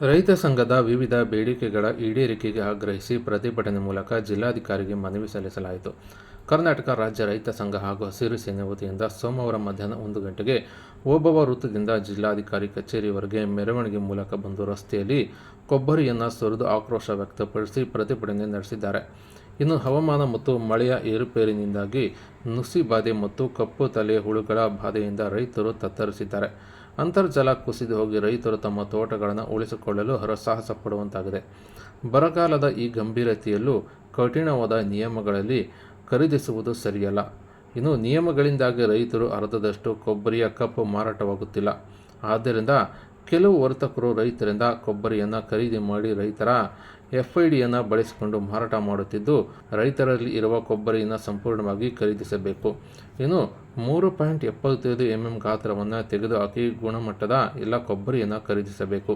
ರೈತ ಸಂಘದ ವಿವಿಧ ಬೇಡಿಕೆಗಳ ಈಡೇರಿಕೆಗೆ ಆಗ್ರಹಿಸಿ ಪ್ರತಿಭಟನೆ ಮೂಲಕ ಜಿಲ್ಲಾಧಿಕಾರಿಗೆ ಮನವಿ ಸಲ್ಲಿಸಲಾಯಿತು. ಕರ್ನಾಟಕ ರಾಜ್ಯ ರೈತ ಸಂಘ ಹಾಗೂ ಹಸಿರು ಸೇನೆ ವತಿಯಿಂದ ಸೋಮವಾರ ಮಧ್ಯಾಹ್ನ 1 ಗಂಟೆಗೆ ಓಬವ್ವ ವೃತ್ತದಿಂದ ಜಿಲ್ಲಾಧಿಕಾರಿ ಕಚೇರಿವರೆಗೆ ಮೆರವಣಿಗೆ ಮೂಲಕ ಬಂದು ರಸ್ತೆಯಲ್ಲಿ ಕೊಬ್ಬರಿಯನ್ನು ಸುರಿದು ಆಕ್ರೋಶ ವ್ಯಕ್ತಪಡಿಸಿ ಪ್ರತಿಭಟನೆ ನಡೆಸಿದ್ದಾರೆ. ಇನ್ನು ಹವಾಮಾನ ಮತ್ತು ಮಳೆಯ ಏರುಪೇರಿನಿಂದಾಗಿ ನುಸಿ ಬಾಧೆ ಮತ್ತು ಕಪ್ಪು ತಲೆ ಹುಳುಗಳ ಬಾಧೆಯಿಂದ ರೈತರು ತತ್ತರಿಸಿದ್ದಾರೆ. ಅಂತರ್ಜಲ ಕುಸಿದು ಹೋಗಿ ರೈತರು ತಮ್ಮ ತೋಟಗಳನ್ನು ಉಳಿಸಿಕೊಳ್ಳಲು ಹರಸಾಹಸ ಪಡುವಂತಾಗಿದೆ. ಬರಗಾಲದ ಈ ಗಂಭೀರತೆಯಲ್ಲೂ ಕಠಿಣವಾದ ನಿಯಮಗಳಲ್ಲಿ ಖರೀದಿಸುವುದು ಸರಿಯಲ್ಲ. ಇನ್ನು ನಿಯಮಗಳಿಂದಾಗಿ ರೈತರು ಅರ್ಧದಷ್ಟು ಕೊಬ್ಬರಿಯ ಕಪ್ ಮಾರಾಟವಾಗುತ್ತಿಲ್ಲ. ಆದ್ದರಿಂದ ಕೆಲವು ವರ್ತಕರು ರೈತರಿಂದ ಕೊಬ್ಬರಿಯನ್ನು ಖರೀದಿ ಮಾಡಿ ರೈತರ FIDಯನ್ನು ಬಳಸಿಕೊಂಡು ಮಾರಾಟ ಮಾಡುತ್ತಿದ್ದು, ರೈತರಲ್ಲಿ ಇರುವ ಕೊಬ್ಬರಿಯನ್ನು ಸಂಪೂರ್ಣವಾಗಿ ಖರೀದಿಸಬೇಕು. ಇನ್ನು 3.75 mm ಗಾತ್ರವನ್ನು ತೆಗೆದುಹಾಕಿ ಗುಣಮಟ್ಟದ ಎಲ್ಲ ಕೊಬ್ಬರಿಯನ್ನು ಖರೀದಿಸಬೇಕು.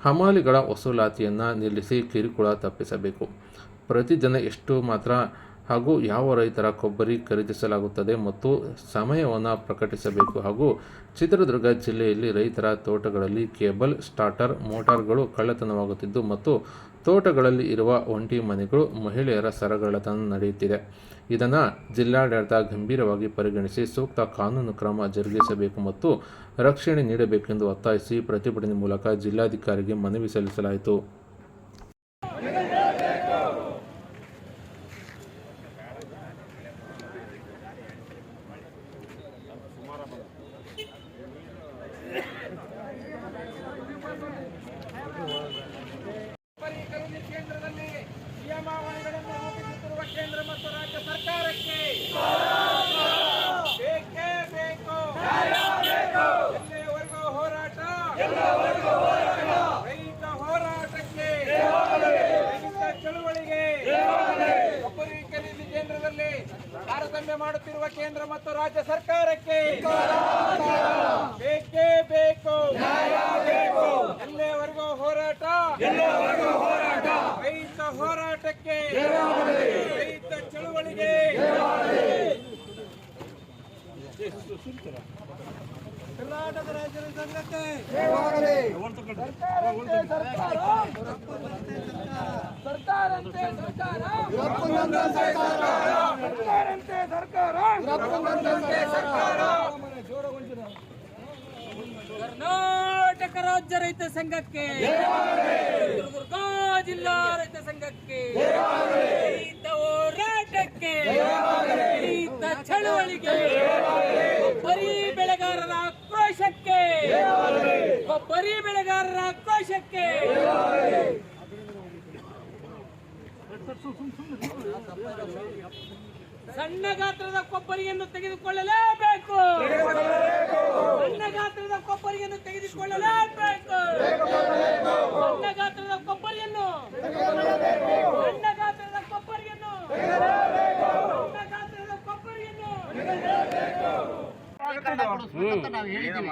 ಹಮಾಲಿಗಳ ವಸೂಲಾತಿಯನ್ನು ನಿಲ್ಲಿಸಿ ಕಿರುಕುಳ ತಪ್ಪಿಸಬೇಕು. ಪ್ರತಿದಿನ ಎಷ್ಟು ಮಾತ್ರ ಹಾಗೂ ಯಾವ ರೈತರ ಕೊಬ್ಬರಿ ಖರೀದಿಸಲಾಗುತ್ತದೆ ಮತ್ತು ಸಮಯವನ್ನು ಪ್ರಕಟಿಸಬೇಕು. ಹಾಗೂ ಚಿತ್ರದುರ್ಗ ಜಿಲ್ಲೆಯಲ್ಲಿ ರೈತರ ತೋಟಗಳಲ್ಲಿ ಕೇಬಲ್ ಸ್ಟಾರ್ಟರ್ ಮೋಟಾರ್ಗಳು ಕಳ್ಳತನವಾಗುತ್ತಿದ್ದು ಮತ್ತು ತೋಟಗಳಲ್ಲಿ ಇರುವ ಒಂಟಿ ಮನೆಗಳು ಮಹಿಳೆಯರ ಸರಗಳ್ಳತನ ನಡೆಯುತ್ತಿದೆ. ಇದನ್ನು ಜಿಲ್ಲಾಡಳಿತ ಗಂಭೀರವಾಗಿ ಪರಿಗಣಿಸಿ ಸೂಕ್ತ ಕಾನೂನು ಕ್ರಮ ಜರುಗಿಸಬೇಕು ಮತ್ತು ರಕ್ಷಣೆ ನೀಡಬೇಕೆಂದು ಒತ್ತಾಯಿಸಿ ಪ್ರತಿಭಟನೆ ಮೂಲಕ ಜಿಲ್ಲಾಧಿಕಾರಿಗೆ ಮನವಿ ಸಲ್ಲಿಸಲಾಯಿತು. ಕೇಂದ್ರದಲ್ಲಿ ನಿಯಮಾವಳಿಗಳನ್ನು ರೂಪಿಸುತ್ತಿರುವ ಕೇಂದ್ರ ಮತ್ತು ರಾಜ್ಯ ಸರ್ಕಾರಕ್ಕೆ ಬೇಕೇ ಬೇಕು. ಎಲ್ಲಿಯವರೆಗೂ ಹೋರಾಟ, ರೈತ ಹೋರಾಟಕ್ಕೆ, ರೈತ ಚಳುವಳಿಗೆ, ಕೊಬ್ಬರಿ ಖರೀದಿ ಕೇಂದ್ರದಲ್ಲಿ ತಾರತಮ್ಯ ಮಾಡುತ್ತಿರುವ ಕೇಂದ್ರ ಮತ್ತು ರಾಜ್ಯ ಸರ್ಕಾರಕ್ಕೆ ಬೇಕೇ ಬೇಕು. ಎಲ್ಲಿಯವರೆಗೂ ಹೋರಾಟ, ರೈತ ಹೋರಾಟಕ್ಕೆ, ರೈತ ಚಳುವಳಿಗೆ. ಕರ್ನಾಟಕ ರಾಜ್ಯ ಸಂಘಕ್ಕೆ ಕರ್ನಾಟಕ ರಾಜ್ಯ ರೈತ ಸಂಘಕ್ಕೆ, ಚಿತ್ರದುರ್ಗ ಜಿಲ್ಲಾ ರೈತ ಸಂಘಕ್ಕೆ, ರೈತ ಹೋರಾಟಕ್ಕೆ, ರೈತ ಚಳವಳಿಗೆ, ಕೊಬ್ಬರಿ ಬೆಳೆಗಾರರ ಆಕ್ರೋಶಕ್ಕೆ, ಕೊಬ್ಬರಿ ಬೆಳೆಗಾರರ ಆಕ್ರೋಶಕ್ಕೆ. ಸಣ್ಣ ಗಾತ್ರದ ಕೊಬ್ಬರಿಯನ್ನು ತೆಗೆದುಕೊಳ್ಳಲೇಬೇಕು. ಸಣ್ಣ ಗಾತ್ರದ ಕೊಬ್ಬರಿಯನ್ನು ತೆಗೆದುಕೊಳ್ಳಲೇಬೇಕು. ಸಣ್ಣ ಗಾತ್ರದ ಕೊಬ್ಬರಿಯನ್ನು, ಸಣ್ಣ ಗಾತ್ರದ ಕೊಬ್ಬರಿಯನ್ನು, ಸಣ್ಣ ಗಾತ್ರದ ಕೊಬ್ಬರಿಯನ್ನು ನಾವು ಹೇಳಿದ್ದೀವಿ.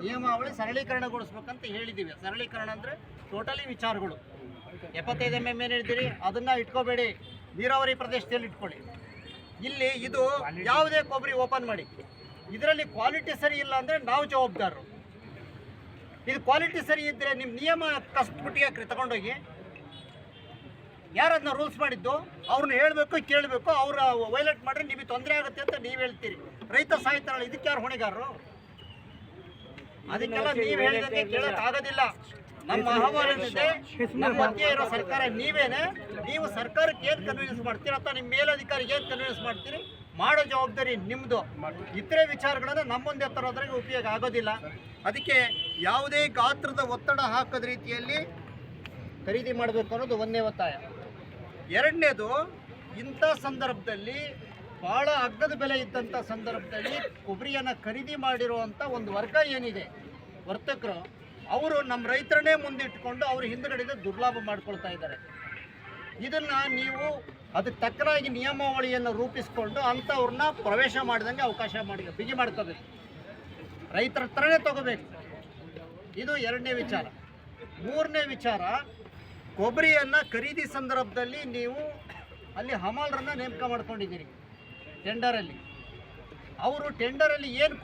ನಿಯಮಾವಳಿ ಸರಳೀಕರಣಗೊಳಿಸ್ಬೇಕಂತ ಹೇಳಿದ್ದೀವಿ. ಸರಳೀಕರಣ ಅಂದ್ರೆ ಟೋಟಲಿ ವಿಚಾರಗಳು 75 mm ಏನು ಹೇಳ್ತೀರಿ ಅದನ್ನ ಇಟ್ಕೋಬೇಡಿ, ನೀರಾವರಿ ಪ್ರದೇಶದಲ್ಲಿ ಇಟ್ಕೊಳ್ಳಿ. ಇಲ್ಲಿ ಇದು ಯಾವುದೇ ಕೊಬ್ಬರಿ ಓಪನ್ ಮಾಡಿ, ಇದರಲ್ಲಿ ಕ್ವಾಲಿಟಿ ಸರಿ ಇಲ್ಲ ಅಂದರೆ ನಾವು ಜವಾಬ್ದಾರರು. ಇದು ಕ್ವಾಲಿಟಿ ಸರಿ ಇದ್ದರೆ ನಿಮ್ಮ ನಿಯಮ ಕಸ್ಬಿಟ್ಟಿಗೆ ತಗೊಂಡೋಗಿ ಯಾರದನ್ನ ರೂಲ್ಸ್ ಮಾಡಿದ್ದು ಅವ್ರನ್ನ ಹೇಳಬೇಕು, ಕೇಳಬೇಕು. ಅವ್ರ ವೈಲೇಟ್ ಮಾಡಿದ್ರೆ ನಿಮಗೆ ತೊಂದರೆ ಆಗುತ್ತೆ ಅಂತ ನೀವು ಹೇಳ್ತೀರಿ. ರೈತ ಸಾಯ್ತಾರಲ್ಲ, ಇದಕ್ಕೆ ಯಾರು ಹೊಣೆಗಾರರು? ಅದಕ್ಕೆಲ್ಲ ನೀವು ಹೇಳಿದಂಗೆ ಕೇಳೋಕ್ಕಾಗೋದಿಲ್ಲ. ನಮ್ಮ ಅಹವಾಲಿದೆ, ನಮ್ಮ ಮಧ್ಯೆ ಇರೋ ಸರ್ಕಾರ ನೀವೇನೆ. ನೀವು ಸರ್ಕಾರಕ್ಕೆ ಏನು ಕನ್ವಿನ್ಸ್ ಮಾಡ್ತೀರಿ ಅಥವಾ ನಿಮ್ಮ ಮೇಲಧಿಕಾರಿಗೆ ಏನು ಕನ್ವಿನ್ಸ್ ಮಾಡ್ತೀರಿ, ಮಾಡೋ ಜವಾಬ್ದಾರಿ ನಿಮ್ಮದು. ಇತರೆ ವಿಚಾರಗಳನ್ನು ನಮ್ಮ ಮುಂದೆ ತರೋದ್ರಿಗೆ ಉಪಯೋಗ ಆಗೋದಿಲ್ಲ. ಅದಕ್ಕೆ ಯಾವುದೇ ಗಾತ್ರದ ಒತ್ತಡ ಹಾಕದ ರೀತಿಯಲ್ಲಿ ಖರೀದಿ ಮಾಡಬೇಕು ಅನ್ನೋದು ಒಂದೇ ಒತ್ತಾಯ. ಎರಡನೇದು, ಇಂಥ ಸಂದರ್ಭದಲ್ಲಿ ಭಾಳ ಅಗ್ಗದ ಬೆಲೆ ಇದ್ದಂಥ ಸಂದರ್ಭದಲ್ಲಿ ಕೊಬ್ಬರಿಯನ್ನು ಖರೀದಿ ಮಾಡಿರುವಂಥ ಒಂದು ವರ್ಗ ಏನಿದೆ ವರ್ತಕರು, ಅವರು ನಮ್ಮ ರೈತರನ್ನೇ ಮುಂದಿಟ್ಟುಕೊಂಡು ಅವ್ರ ಹಿಂದುಗಡೆಯಿಂದ ದುರ್ಲಾಭ ಮಾಡ್ಕೊಳ್ತಾ ಇದ್ದಾರೆ. ಇದನ್ನು ನೀವು ಅದಕ್ಕೆ ತಕ್ಕನಾಗಿ ನಿಯಮಾವಳಿಯನ್ನು ರೂಪಿಸಿಕೊಂಡು ಅಂಥವ್ರನ್ನ ಪ್ರವೇಶ ಮಾಡಿದಂಗೆ ಅವಕಾಶ ಬಿಗಿ ಮಾಡ್ಕೋಬೇಕು. ರೈತರ ಹತ್ರನೇ ತಗೋಬೇಕು. ಇದು ಎರಡನೇ ವಿಚಾರ. ಮೂರನೇ ವಿಚಾರ, ಕೊಬ್ಬರಿಯನ್ನು ಖರೀದಿ ಸಂದರ್ಭದಲ್ಲಿ ನೀವು ಅಲ್ಲಿ ಹಮಾಲರನ್ನು ನೇಮಕ ಮಾಡ್ಕೊಂಡಿದ್ದೀರಿ ಟೆಂಡರಲ್ಲಿ. ಅವರು ಟೆಂಡರಲ್ಲಿ ಏನು